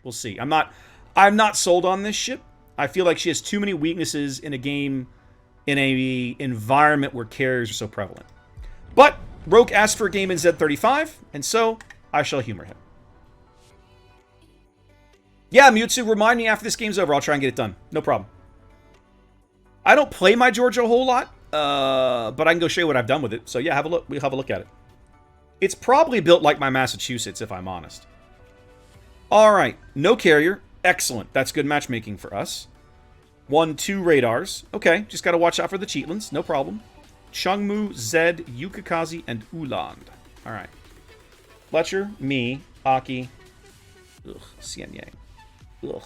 We'll see. I'm not sold on this ship. I feel like she has too many weaknesses in a game, in a environment where carriers are so prevalent. But Roke asked for a game in Z-35, and so I shall humor him. Yeah, Mewtwo, remind me after this game's over. I'll try and get it done. No problem. I don't play my Georgia a whole lot, but I can go show you what I've done with it. So yeah, have a look. We'll have a look at it. It's probably built like my Massachusetts, if I'm honest. All right, no carrier. Excellent. That's good matchmaking for us. 1, 2 radars. Okay, just got to watch out for the Cheatlands. No problem. Chungmu, Zed, Yukikaze, and Uland. All right. Fletcher, me, Aki, Xian Yang. Ugh.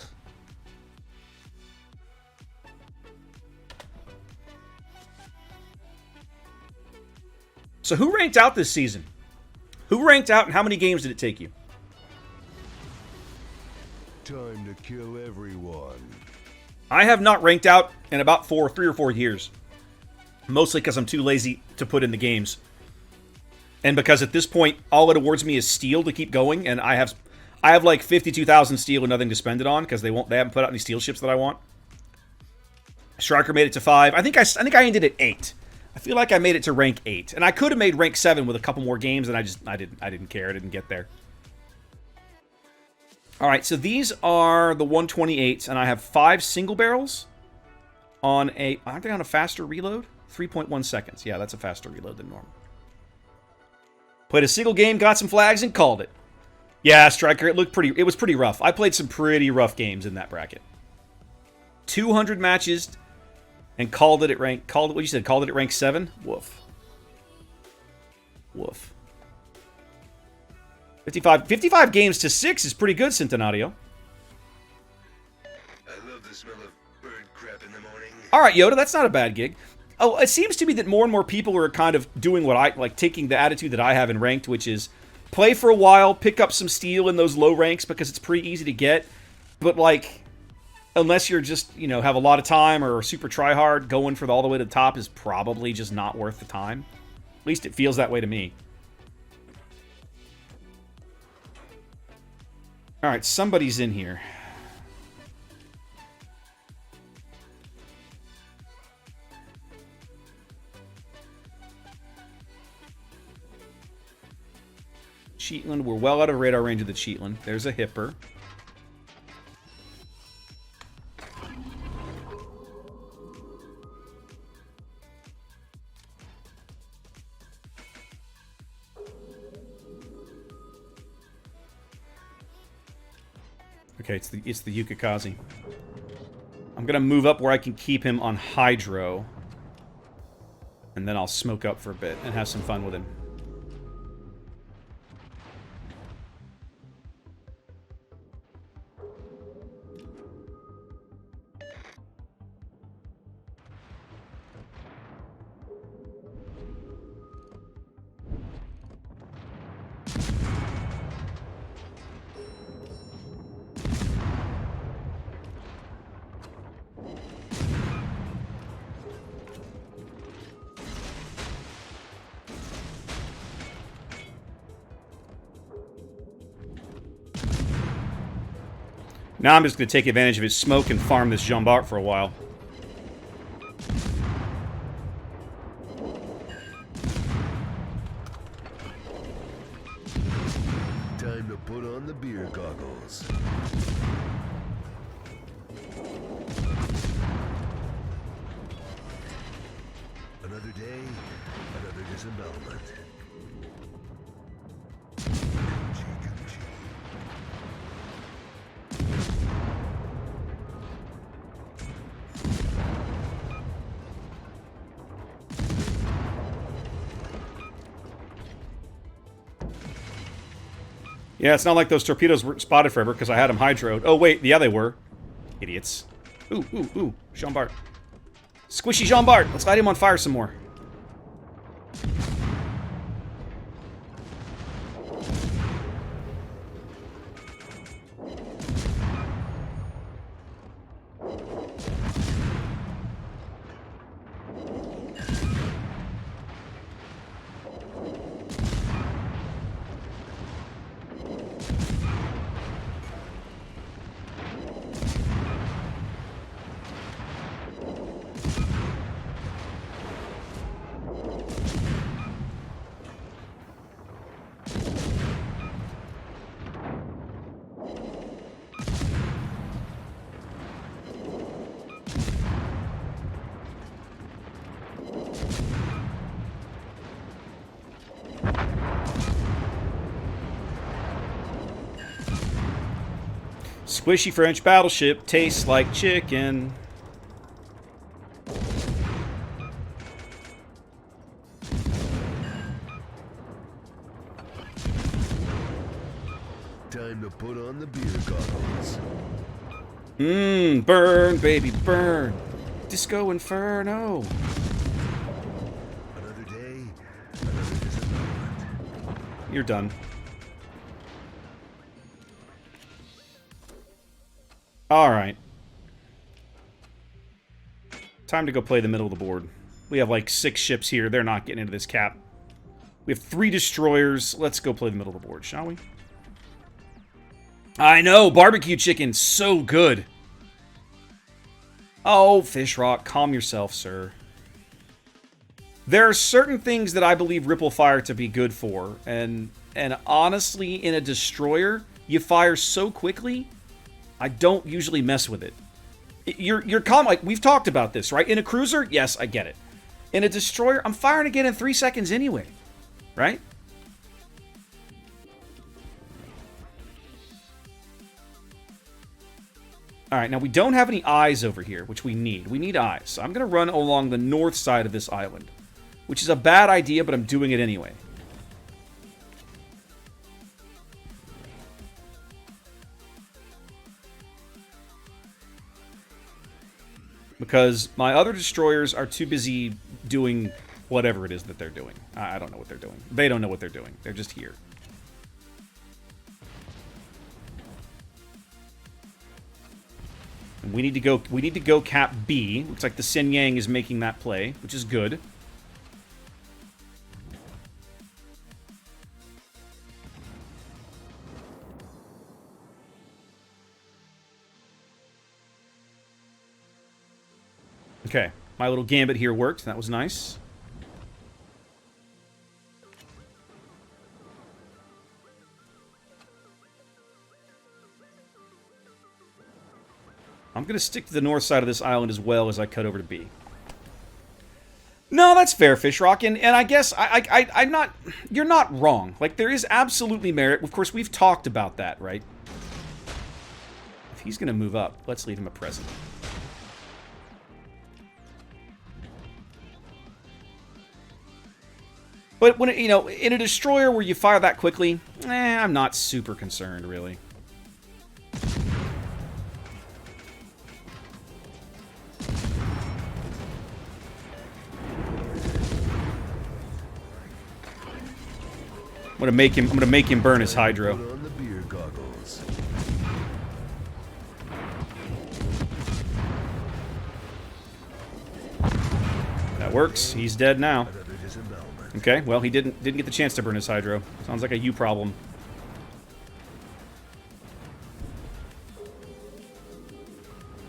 So who ranked out this season? Who ranked out and how many games did it take you? Time to kill everyone. I have not ranked out in about 3 or 4 years. Mostly because I'm too lazy to put in the games. And because at this point, all it awards me is steel to keep going, and I have like 52,000 steel and nothing to spend it on because they haven't put out any steel ships that I want. Striker made it to 5. I think I ended at 8. I feel like I made it to rank 8, and I could have made rank 7 with a couple more games, and I didn't care. I didn't get there. All right, so these are the 128s, and I have 5 single barrels on aren't they on a faster reload? 3.1 seconds. Yeah, that's a faster reload than normal. Played a single game, got some flags, and called it. Yeah, Striker, it was pretty rough. I played some pretty rough games in that bracket. 200 matches and called it at rank 7? Woof. Woof. 55 games to 6 is pretty good, Centenario. I love the smell of bird crap in the morning. All right, Yoda, that's not a bad gig. Oh, it seems to me that more and more people are kind of doing what I like, taking the attitude that I have in ranked, which is play for a while, pick up some steel in those low ranks because it's pretty easy to get. But like, unless you're just, have a lot of time or super try hard, going for all the way to the top is probably just not worth the time. At least it feels that way to me. All right, somebody's in here. Cheatland. We're well out of radar range of the Cheatland. There's a Hipper. Okay, it's the Yukikaze. I'm gonna move up where I can keep him on Hydro. And then I'll smoke up for a bit and have some fun with him. Now I'm just going to take advantage of his smoke and farm this Jean Bart for a while. Time to put on the beer goggles. Another day, another disembowelment. Yeah, it's not like those torpedoes were spotted forever because I had them hydroed. Oh, wait. Yeah, they were. Idiots. Ooh, ooh, ooh. Jean Bart. Squishy Jean Bart. Let's light him on fire some more. Squishy French battleship tastes like chicken. Time to put on the beer goggles. Burn, baby, burn. Disco Inferno. Another day, another disappointment. You're done. Alright. Time to go play the middle of the board. We have like 6 ships here. They're not getting into this cap. We have 3 destroyers. Let's go play the middle of the board, shall we? I know! Barbecue chicken! So good! Oh, Fish Rock, calm yourself, sir. There are certain things that I believe Ripple Fire to be good for, and honestly, in a destroyer, you fire so quickly, I don't usually mess with it. You're calm, like, we've talked about this, right? In a cruiser, yes, I get it. In a destroyer, I'm firing again in 3 seconds anyway, right? Alright, now we don't have any eyes over here, which we need. We need eyes. So I'm going to run along the north side of this island, which is a bad idea, but I'm doing it anyway. Because my other destroyers are too busy doing whatever it is that they're doing. I don't know what they're doing. They don't know what they're doing. They're just here. And we need to go cap B. Looks like the Sin Yang is making that play, which is good. Okay, my little gambit here worked. That was nice. I'm going to stick to the north side of this island as well as I cut over to B. No, that's fair, Fishrock, and I guess I'm not... You're not wrong. Like, there is absolutely merit. Of course, we've talked about that, right? If he's going to move up, let's leave him a present. But when you know, in a destroyer where you fire that quickly, I'm not super concerned, really. I'm gonna make him burn his hydro. Put on the beer goggles. That works. He's dead now. Another disembowelment. Okay, well, he didn't get the chance to burn his hydro. Sounds like a you problem.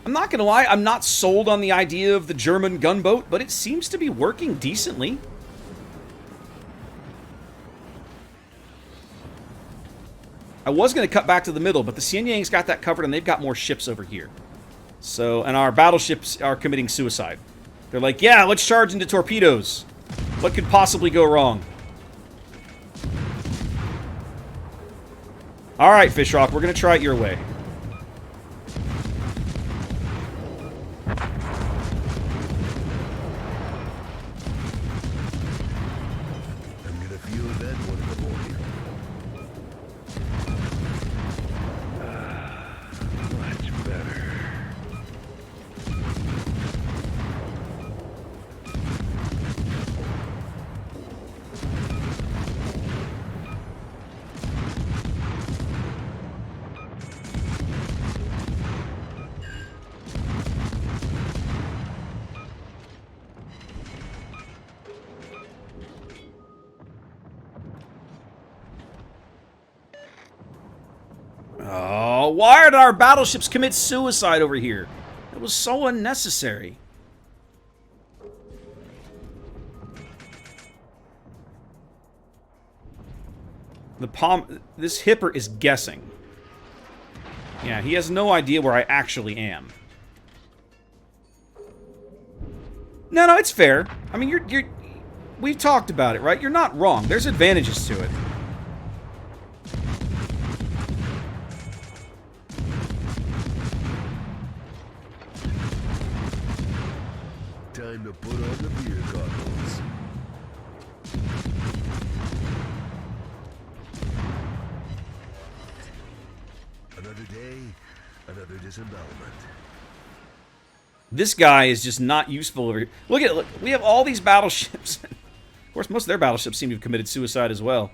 I'm not gonna lie, I'm not sold on the idea of the German gunboat, but it seems to be working decently. I was going to cut back to the middle, but the Xianyang's got that covered, and they've got more ships over here. So, and our battleships are committing suicide. They're like, yeah, let's charge into torpedoes. What could possibly go wrong? Alright, Fishrock, we're going to try it your way. I'm gonna feel that one in the morning. Much better. Oh, why did our battleships commit suicide over here? It was so unnecessary. This Hipper is guessing. Yeah, he has no idea where I actually am. No, it's fair. I mean, we've talked about it, right? You're not wrong. There's advantages to it. disembowelment. This guy is just not useful over here. Look at it. Look, we have all these battleships. Of course, most of their battleships seem to have committed suicide as well.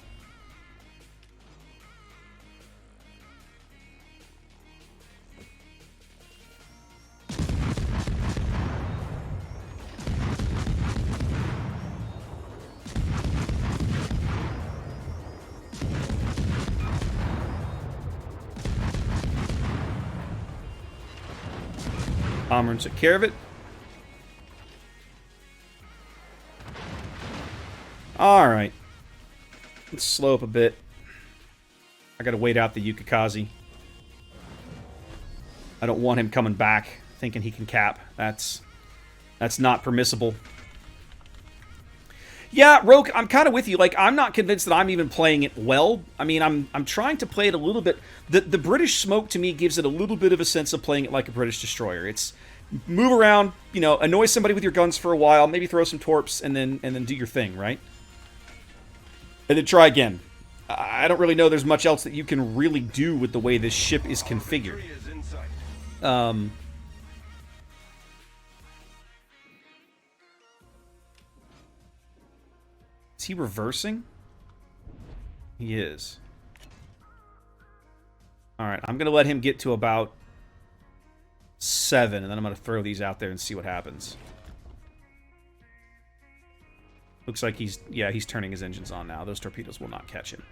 Bomber took care of it. Alright. Let's slow up a bit. I gotta wait out the Yukikaze. I don't want him coming back thinking he can cap. That's not permissible. Yeah, Roke, I'm kind of with you. Like, I'm not convinced that I'm even playing it well. I mean, I'm trying to play it a little bit. The British smoke, to me, gives it a little bit of a sense of playing it like a British destroyer. It's move around, you know, annoy somebody with your guns for a while, maybe throw some torps, and then do your thing, right? And then try again. I don't really know there's much else that you can really do with the way this ship is configured. Is he reversing? He is. Alright, I'm going to let him get to about 7, and then I'm going to throw these out there and see what happens. Looks like he's turning his engines on now. Those torpedoes will not catch him.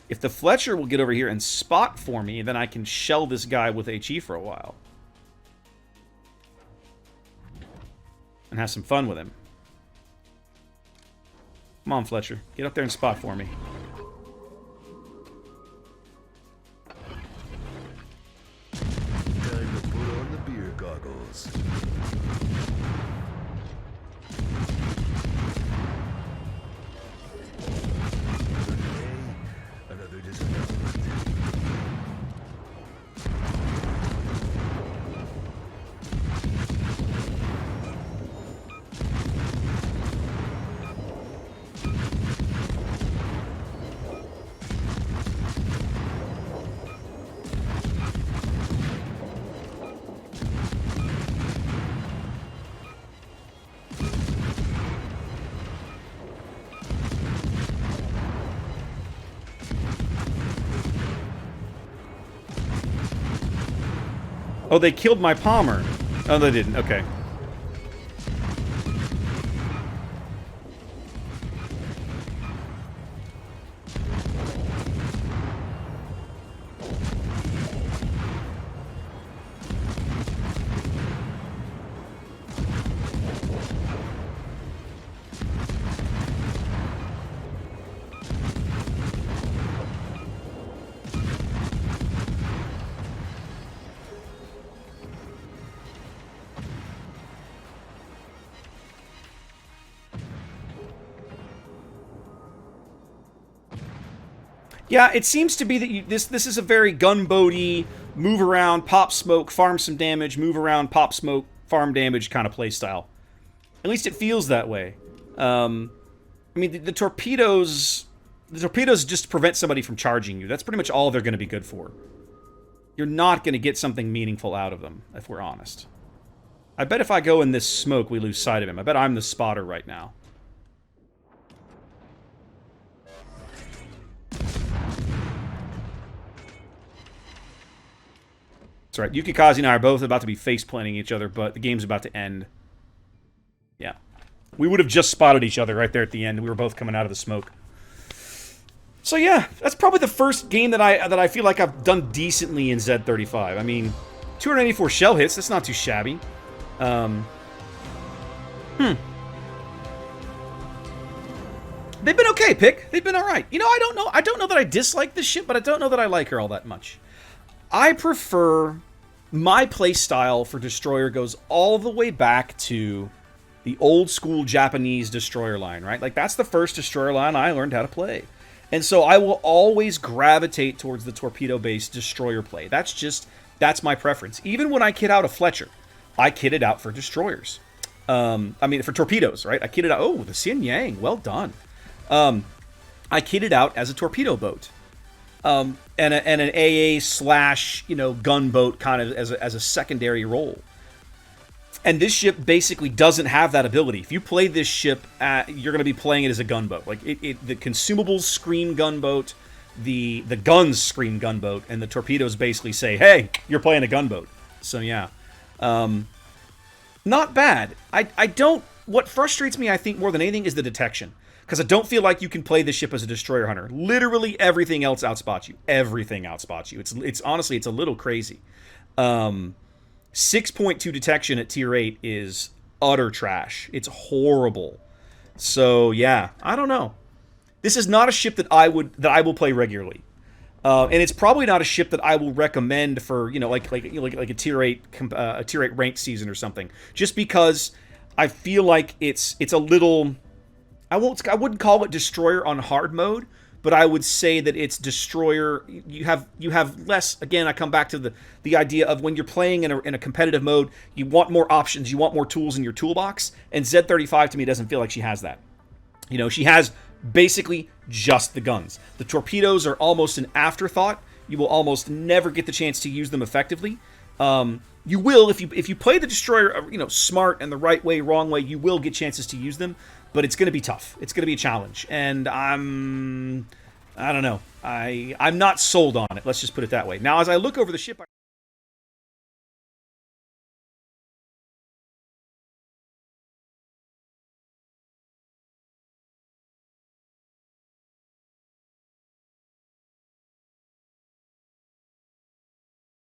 If the Fletcher will get over here and spot for me, then I can shell this guy with HE for a while. And have some fun with him. Come on, Fletcher. Get up there and spot for me. Time to put on the beer goggles. Another disembowelment. Oh, they killed my Palmer. Oh, they didn't. Okay. Yeah, it seems to be that this is a very gunboaty, move around, pop smoke, farm some damage, move around, pop smoke, farm damage kind of play style. At least it feels that way. I mean, the torpedoes just prevent somebody from charging you. That's pretty much all they're going to be good for. You're not going to get something meaningful out of them, if we're honest. I bet if I go in this smoke, we lose sight of him. I bet I'm the spotter right now. That's right. Yukikaze and I are both about to be face-planting each other, but the game's about to end. Yeah. We would have just spotted each other right there at the end. We were both coming out of the smoke. So yeah, that's probably the first game that I feel like I've done decently in Z-35. I mean, 284 shell hits, that's not too shabby. They've been okay, Pick. They've been alright. You know, I don't know that I dislike this ship, but I don't know that I like her all that much. I prefer... My playstyle for Destroyer goes all the way back to the old-school Japanese Destroyer line, right? Like, that's the first Destroyer line I learned how to play. And so I will always gravitate towards the torpedo-based Destroyer play. That's my preference. Even when I kit out a Fletcher, I kit it out for Destroyers. I mean, for torpedoes, right? I kit it out... Oh, the Xian Yang. Well done. I kit it out as a torpedo boat. And an AA slash, gunboat kind of as a secondary role. And this ship basically doesn't have that ability. If you play this ship, you're going to be playing it as a gunboat. Like the consumables scream gunboat, the guns scream gunboat, and the torpedoes basically say, "Hey, you're playing a gunboat." So yeah, not bad. I don't. What frustrates me, I think, more than anything, is the detection. Because I don't feel like you can play this ship as a destroyer hunter. Literally everything else outspots you. Everything outspots you. It's honestly, it's a little crazy. 6.2 detection at Tier 8 is utter trash. It's horrible. So yeah, I don't know. This is not a ship that I will play regularly. And it's probably not a ship that I will recommend for, like a Tier 8 ranked season or something. Just because I feel like it's a little, I wouldn't call it destroyer on hard mode, but I would say that it's destroyer. You have less. Again, I come back to the idea of when you're playing in a competitive mode, you want more options, you want more tools in your toolbox, and Z-35 to me doesn't feel like she has that. She has basically just the guns. The torpedoes are almost an afterthought. You will almost never get the chance to use them effectively. You will if you play the destroyer, smart and the right way, wrong way. You will get chances to use them, but it's going to be tough. It's going to be a challenge, and I don't know. I'm not sold on it. Let's just put it that way. Now, as I look over the ship,